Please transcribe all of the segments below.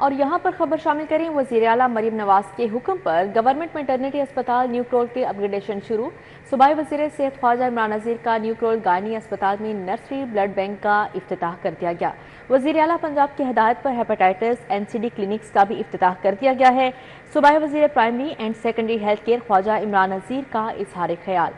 اور یہاں پر خبر شامل کریں، وزیر اعلیٰ مریم نواز کے حکم پر گورنمنٹ میٹرنٹی اسپتال نیو کرول کی اپ گریڈیشن شروع۔ صوبائی وزیر صحت خواجہ عمران نذیر کا نیو کرول گائنی اسپتال میں نرسری بلڈ بینک کا افتتاح کر دیا گیا۔ وزیر اعلیٰ پنجاب کی ہدایت پر ہیپاٹائٹس NCD کلینکس کا بھی افتتاح کر دیا گیا ہے۔ صوبائی وزیر primary and secondary health care Khawaja Imran Nazir کا اظہار خیال۔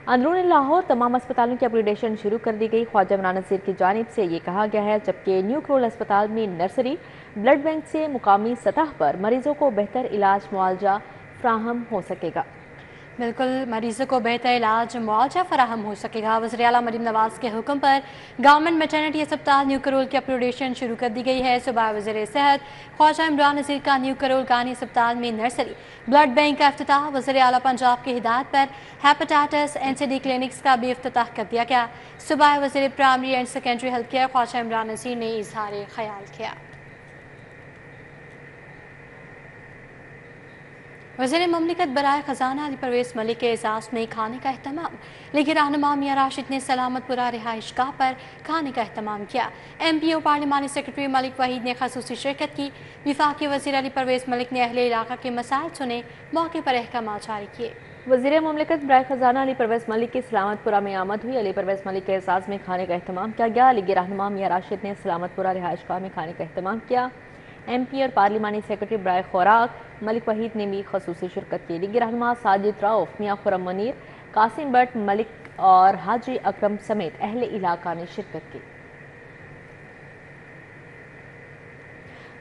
اندرون لاہور تمام اسپتالوں کی اپگریڈیشن شروع کر دی گئی۔ خواجہ عمران نذیر کی جانب سے یہ کہا گیا ہے، جبکہ نیو کرول اسپتال میں نرسری بلڈ بینک سے مقامی سطح پر مریضوں کو بہتر علاج معالجہ فراہم ہو سکے گا۔ بالکل، مریضوں کو بہتر علاج معالجہ فراہم ہو سکے گا۔ وزیر اعلیٰ مریم نواز کے حکم پر گورنمنٹ میٹرنٹی اسپتال نیو کرول کی اپگریڈیشن شروع کر دی گئی ہے۔ صوبائی وزیر صحت خواجہ عمران نذیر کا نیو کرول گائنی اسپتال میں نرسری بلڈ بینک کا افتتاح۔ وزیر اعلیٰ پنجاب کی ہدایت پر ہیپاٹائٹس NCD کلینکس کا بھی افتتاح کر دیا گیا۔ صوبائی وزیر primary and secondary health care Khawaja Imran Nazir نے اظہار خیال کیا۔ وزیر مملکت برائے خزانہ علی پرویز ملک کے اعزاز میں کھانے کا اہتمام۔ لیگی رہنما میاں راشد نے سلامت پورہ رہائش گاہ پر کھانے کا اہتمام کیا۔ MPO پارلیمانی سیکرٹری ملک وحید نے خصوصی شرکت کی۔ وفاقی وزیر علی پرویز ملک نے اہل علاقہ کے مسائل سنے، موقع پر احکامات جاری کیے۔ وزیر مملکت برائے خزانہ علی پرویز ملک کی سلامت پورہ میں آمد ہوئی۔ علی پرویز ملک کے اعزاز میں کھانے کا اہتمام کیا گیا۔ لیگی رہنما میاں راشد نے سلامت پورہ رہائش گاہ میں کھانے کا اہتمام کیا۔ MP اور پارلیمانی سیکرٹری برائے خوراک ملک وحید نے بھی خصوصی شرکت کی۔ لیگی رہنما ساجد راؤف، میاں خرم منیر، قاسم بٹ ملک اور حاجی اکرم سمیت اہل علاقہ نے شرکت کی۔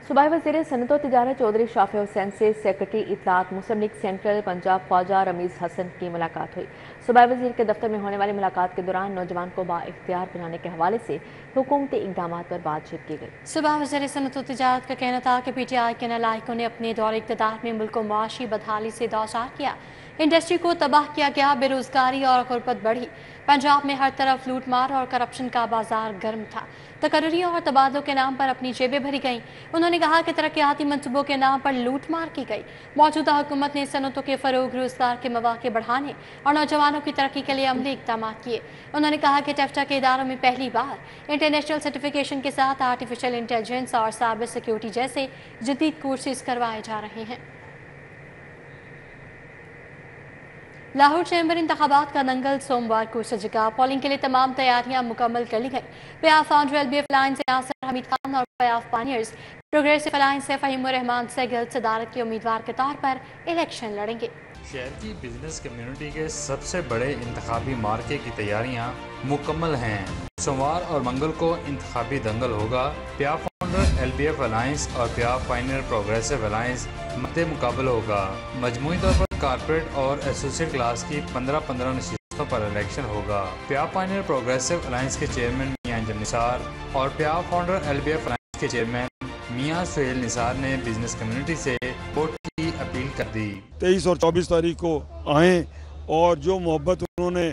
صوبائی وزیر صنعت و تجارت چودھری شافع حسین سے سیکرٹری اطلاعات مسلم لیگ سینٹرل پنجاب خواجہ رمیز حسن کی ملاقات ہوئی۔ صوبائی وزیر کے دفتر میں ہونے والی ملاقات کے دوران نوجوان کو بااختیار بنانے کے حوالے سے حکومتی اقدامات پر بات چیت کی گئی۔ صوبائی وزیر صنعت و تجارت کا کہنا تھا کہ PTI کے نالائقوں نے اپنے دور اقتدار میں ملک کو معاشی بدحالی سے دوچار کیا، انڈسٹری کو تباہ کیا گیا، بے روزگاری اور غربت بڑھی، پنجاب میں ہر طرف لوٹ مار اور کرپشن کا بازار گرم تھا، تقرری اور تبادلوں کے نام پر اپنی جیبیں بھری گئیں۔ انہوں نے کہا کہ ترقیاتی منصوبوں کے نام پر لوٹ مار کی گئی۔ موجودہ حکومت نے صنعتوں کے فروغ، روزگار کے مواقع بڑھانے اور نوجوانوں کی ترقی کے لیے عملی اقدامات کیے۔ انہوں نے کہا کہ ٹیفٹا کے اداروں میں پہلی بار انٹرنیشنل سرٹیفیکیشن کے ساتھ آرٹیفیشل انٹیلیجنس اور سائبر سیکیورٹی جیسے جدید کورسز کروائے جا رہے ہیں۔ لاہور چیمبر انتخابات کا دنگل سوموار کو سجے گا۔ پولنگ کے لیے تمام تیاریاں مکمل کر لی گئی۔ پیاف فاؤنڈر LBF الائنس ناصر حمید خان اور پیاف پائنیئرز پروگریسو الائنس سے فہیم الرحمان سیگل صدارت کے امیدوار کے طور پر الیکشن لڑیں گے۔ شہر کی بزنس کمیونٹی کے سب سے بڑے انتخابی مارکے کی تیاریاں مکمل ہیں۔ سوموار اور منگل کو انتخابی دنگل ہوگا۔ پیاف فاؤنڈر LBF الائنس اور پیاف پائنیئر پروگریسو الائنس مد مقابل ہوگا۔ مجموعی طور پر کارپوریٹ اور ایسوسیٹ کلاس کی 15 نشستوں پر الیکشن ہوگا۔ پیاف پائنیئر پروگریسو الائنس کے چیئرمین میاں انجم نثار اور پیاف فاؤنڈر LBF الائنس کے چیئرمین میاں سہیل نثار نے بزنس کمیونٹی سے ووٹ کی اپیل کر دی۔ 23 اور 24 تاریخ کو آئیں اور جو محبت انہوں نے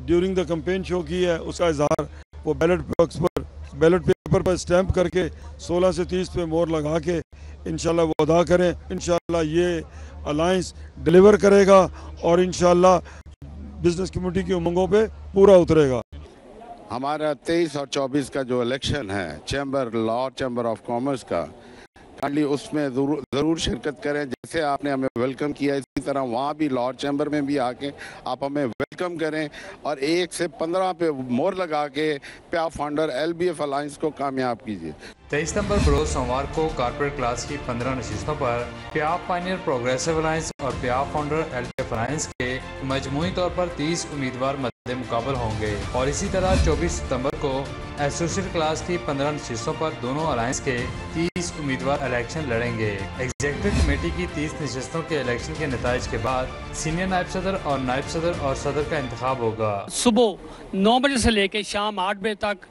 ڈیورنگ دا کمپین شو کی ہے اس کا اظہار وہ بیلٹ پیپر پر اسٹیمپ کر کے 16 سے 30 پہ مور لگا کے انشاءاللہ وہ ادا کریں۔ انشاءاللہ یہ الائنس ڈیلیور کرے گا اور انشاءاللہ بزنس کمیونٹی کی امنگوں پہ پورا اترے گا۔ ہمارا 23 اور 24 کا جو الیکشن ہے لاہور چیمبر آف کامرس کا، اس میں ضرور شرکت کریں۔ جیسے آپ نے ہمیں ویلکم کیا اسی طرح وہاں بھی لاہور چیمبر میں بھی آ کے آپ ہمیں ویلکم کریں اور 1 سے 15 پہ مور لگا کے پیاف فاؤنڈر LBF الائنس کو کامیاب کیجیے۔ 23 نومبر بروز سوموار کو کارپوریٹ کلاس کی 15 نشستوں پر پیاف پائنیئر پروگریسو الائنس اور پیاف فاؤنڈر LBF الائنس کے مجموعی طور پر 30 امیدوار مد مقابل ہوں گے اور اسی طرح 24 ستمبر کو ایسوسیٹ کلاس کی 15 نشستوں پر دونوں الائنس کے 30 امیدوار الیکشن لڑیں گے۔ ایگزیکٹو کمیٹی کی 30 نشستوں کے الیکشن کے نتائج کے بعد سینئر نائب صدر اور نائب صدر اور صدر کا انتخاب ہوگا۔ صبح 9 بجے سے لے کے شام 8 بجے تک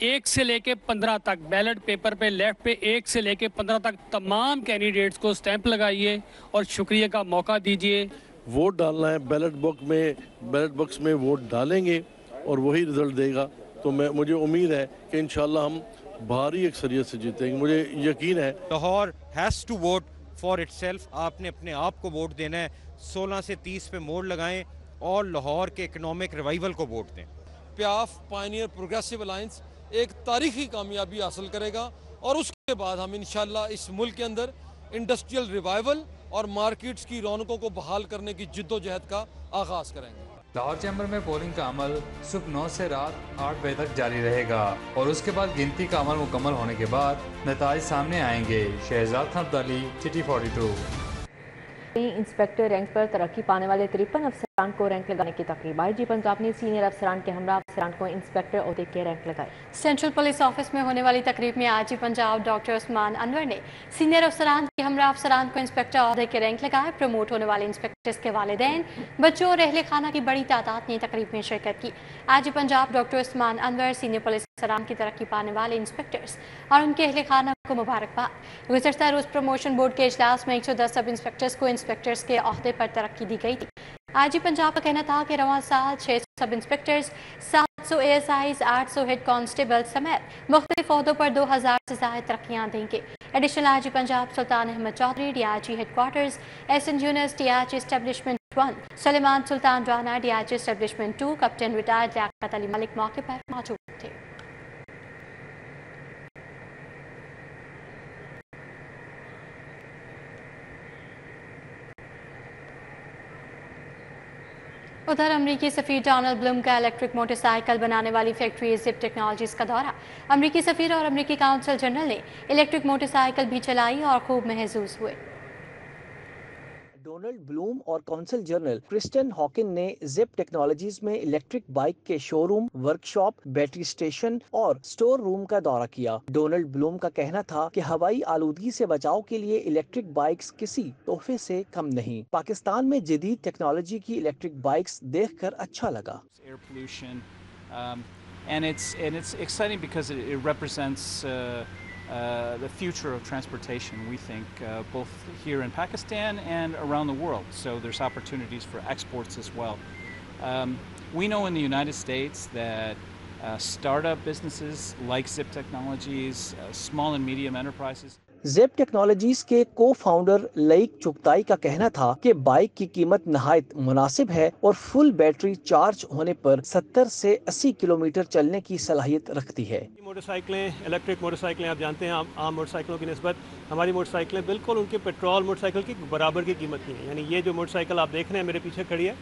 1 سے لے کے 15 تک بیلٹ پیپر پہ لیفٹ پہ 1 سے لے کے 15 تک تمام کینڈیڈیٹس کو سٹیمپ لگائیے اور شکریہ کا موقع دیجیے۔ ووٹ ڈالنا ہے، بیلٹ باکس میں ووٹ ڈالیں گے اور وہی رزلٹ دے گا۔ تو مجھے امید ہے کہ انشاءاللہ ہم بھاری اکثریت سے جیتیں گے، مجھے یقین ہے۔ Lahore has to vote for itself. آپ نے اپنے آپ کو ووٹ دینا ہے، 16 سے 30 پہ موڑ لگائیں اور لاہور کے اکنامک ریوائیول کو ووٹ دیں۔ پیاف پائنیئر پروگریسو الائنس ایک تاریخی کامیابی حاصل کرے گا اور اس کے بعد ہم انشاءاللہ اس ملک کے اندر انڈسٹریل ریوائیول اور مارکیٹس کی رونقوں کو بحال کرنے کی جدوجہد کا آغاز کریں گے۔ لاہور چیمبر میں پولنگ کا عمل صبح 9 سے رات 8 بجے تک جاری رہے گا اور اس کے بعد گنتی کا عمل مکمل ہونے کے بعد نتائج سامنے آئیں گے۔ Shahzad Khan Abdali, city 42۔ Inspector rank پر ترقی پانے والے 53 افسران کو رینک لگانے کی تقریب۔ آئی جی پنجاب نے سینئر افسران کے ہمراہ افسران کو انسپیکٹر عہدے کے رینک لگائے۔ سینٹرل پولیس آفس میں ہونے والی تقریب میں آئی جی پنجاب ڈاکٹر عثمان انور نے سینئر افسران کے ہمراہ افسران کو انسپیکٹر عہدے کے رینک لگائے۔ پروموٹ ہونے والے انسپیکٹرز کے والدین، بچوں اور اہل خانہ کی بڑی تعداد نے تقریب میں شرکت کی۔ آئی جی پنجاب ڈاکٹر عثمان انور سینئر پولیس افسران کی ترقی پانے والے انسپیکٹرز اور ان کے اہل خانہ کو مبارکباد۔ گزشتہ روز پروموشن بورڈ کے اجلاس میں 110 سب انسپیکٹرز کو انسپیکٹرز کے عہدے پر ترقی دی گئی تھی۔ آئی جی پنجاب کا کہنا تھا کہ رواں سال 600 sub inspectors, 700 A S Is, 800 head constable سمیت مختلف عہدوں پر 2000 سے زائد ترقیاں دیں گے۔ Additional I G Punjab Sultan Ahmed Chaudhry, D I G headquarters S N Younis, D I G establishment 1 Sulaiman Sultan Rana, D I G establishment 2 captain retired Liaquat Ali Malik موقع پر موجود تھے۔ ادھر امریکی سفیر ڈونلڈ بلوم کا الیکٹرک موٹر سائیکل بنانے والی فیکٹری زپ ٹیکنالوجیز کا دورہ۔ امریکی سفیر اور امریکی کونسل جنرل نے الیکٹرک موٹر سائیکل بھی چلائی اور خوب محظوظ ہوئے۔ ڈونلڈ بلوم اور کونسل جنرل کرسٹن ہاکن نے زپ ٹیکنالوجیز میں الیکٹرک بائک کے شو روم، ورک شاپ، بیٹری اسٹیشن اور سٹور روم کا دورہ کیا۔ ڈونلڈ بلوم کا کہنا تھا کہ ہوائی آلودگی سے بچاؤ کے لیے الیکٹرک بائکس کسی تحفے سے کم نہیں۔ پاکستان میں جدید ٹیکنالوجی کی الیکٹرک بائکس دیکھ کر اچھا لگا۔ And it's exciting because it represents the future of transportation, we think, both here in Pakistan and around the world. So there's opportunities for exports as well. We know in the United States that startup businesses like Zip Technologies, small and medium enterprises, زیپ technologies کے کو founder like Chughtai کا کہنا تھا کہ bike کی قیمت نہایت مناسب ہے اور فل بیٹری چارج ہونے پر 70 سے 80 کلومیٹر چلنے کی صلاحیت رکھتی ہے۔ موٹر سائیکلیں، الیکٹرک موٹر سائیکلیں آپ جانتے ہیں عام موٹر سائیکلوں کی نسبت ہماری موٹر سائیکلیں بالکل ان کے پیٹرول موٹر سائیکل کی برابر کی قیمت کی ہیں۔ یعنی یہ جو موٹر سائیکل آپ دیکھ رہے ہیں میرے پیچھے کھڑی ہے،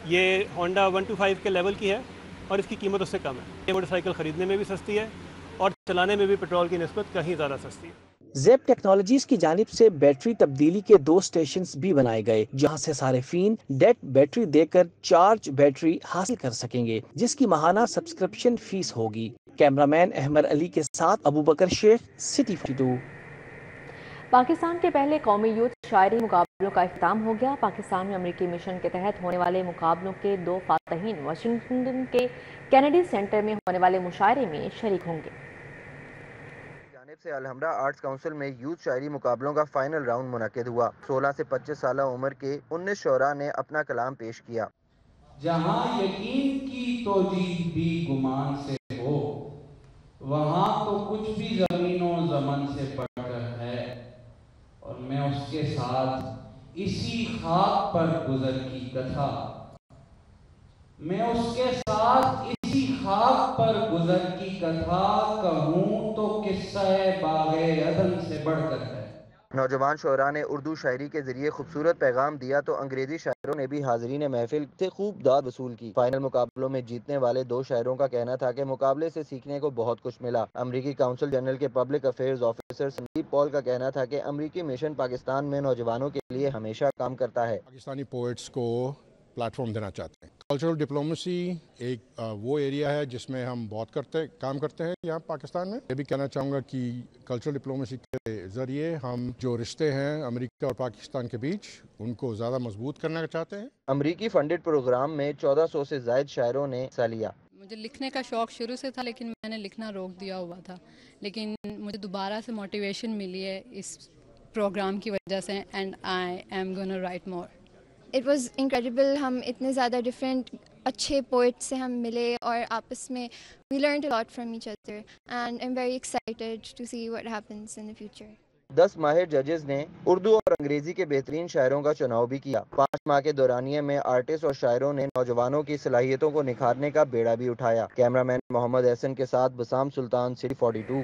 یہ ہونڈا 125 کے لیول کی ہے اور اس کی قیمت اس سے کم ہے۔ یہ موٹر سائیکل خریدنے میں بھی سستی ہے اور چلانے میں بھی پیٹرول کی نسبت کہیں زیادہ سستی ہے۔ زیپ ٹیکنالوجیز کی جانب سے بیٹری تبدیلی کے 2 اسٹیشنز بھی بنائے گئے، جہاں سے صارفین ڈیٹ بیٹری دے کر چارج بیٹری حاصل کر سکیں گے، جس کی ماہانہ سبسکرپشن فیس ہوگی۔ کیمرامین احمد علی کے ساتھ ابو بکر شیخ، سٹی 42۔ پاکستان کے پہلے قومی یوتھ شاعری مقابلوں کا اختتام ہو گیا۔ پاکستان میں امریکی مشن کے تحت ہونے والے مقابلوں کے 2 فاتحین واشنگٹن کے کینیڈی سینٹر میں ہونے والے مشاعرے میں شریک ہوں گے۔ سے الحمرا آرٹس کونسل میں یوتھ شاعری مقابلوں کا فائنل راؤنڈ منعقد ہوا۔ 16 سے 25 سالہ عمر کے 19 شعراء نے اپنا کلام پیش کیا۔ جہاں یقین کی توجیہ بھی گمان سے ہو، وہاں تو کچھ بھی زمین و زمن سے بڑھ کر ہے، اور میں اس کے ساتھ اسی خاک پر گزر کی کتھا، میں اس کے ساتھ اسی خاک پر گزر کی کتھا کہوں تو قصہ باغ عدن سے بڑھ کر ہے۔ نوجوان شعراء نے اردو شاعری کے ذریعے خوبصورت پیغام دیا تو انگریزی شاعروں نے بھی حاضرین محفل سے خوب داد وصول کی۔ فائنل مقابلوں میں جیتنے والے 2 شاعروں کا کہنا تھا کہ مقابلے سے سیکھنے کو بہت کچھ ملا۔ امریکی کونسل جنرل کے پبلک افیئرز آفیسر سندیپ پال کا کہنا تھا کہ امریکی مشن پاکستان میں نوجوانوں کے لیے ہمیشہ کام کرتا ہے۔ پاکستانی پوئٹس کو پلیٹ فارم دینا چاہتے ہیں۔ کلچرل ڈپلومیسی ایک وہ ایریا ہے جس میں ہم بہت کام کرتے ہیں یہاں پاکستان میں۔ یہ بھی کہنا چاہوں گا کہ کلچرل ڈپلومیسی کے ذریعے ہم جو رشتے ہیں امریکہ اور پاکستان کے بیچ ان کو زیادہ مضبوط کرنا چاہتے ہیں۔ امریکی فنڈڈ پروگرام میں 1400 سے زائد شاعروں نے حصہ لیا۔ مجھے لکھنے کا شوق شروع سے تھا لیکن میں نے لکھنا روک دیا ہوا تھا، لیکن مجھے دوبارہ سے موٹیویشن ملی ہے اس پروگرام کی وجہ سے، and I M gonna right more. It was incredible, ہم اتنے زیادہ ڈفرینٹ اچھے پوئٹ سے ہم ملے اور آپس میں we learned a lot from each other and I am very excited to see what happens in the future. 10 ماہر ججز نے اردو اور انگریزی کے بہترین شاعروں کا چناؤ بھی کیا۔ 5 ماہ کے دورانیے میں آرٹسٹ اور شاعروں نے نوجوانوں کی صلاحیتوں کو نکھارنے کا بیڑا بھی اٹھایا۔ کیمرامین محمد احسن کے ساتھ بسام سلطان، city 42۔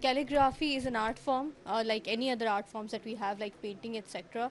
Calligraphy is an art form like any other art forms that we have like painting etc.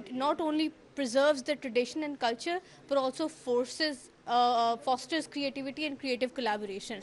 it not only preserves the tradition and culture but also fosters creativity and creative collaboration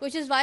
which is why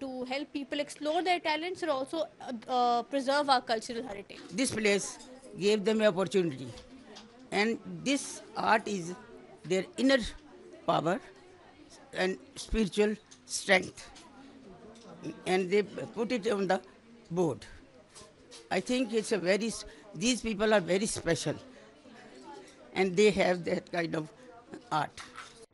to help people explore their talents and also preserve our cultural heritage. This place gave them an opportunity, and this art is their inner power and spiritual strength, and they put it on the board. I think it's these people are very special and they have that kind of art.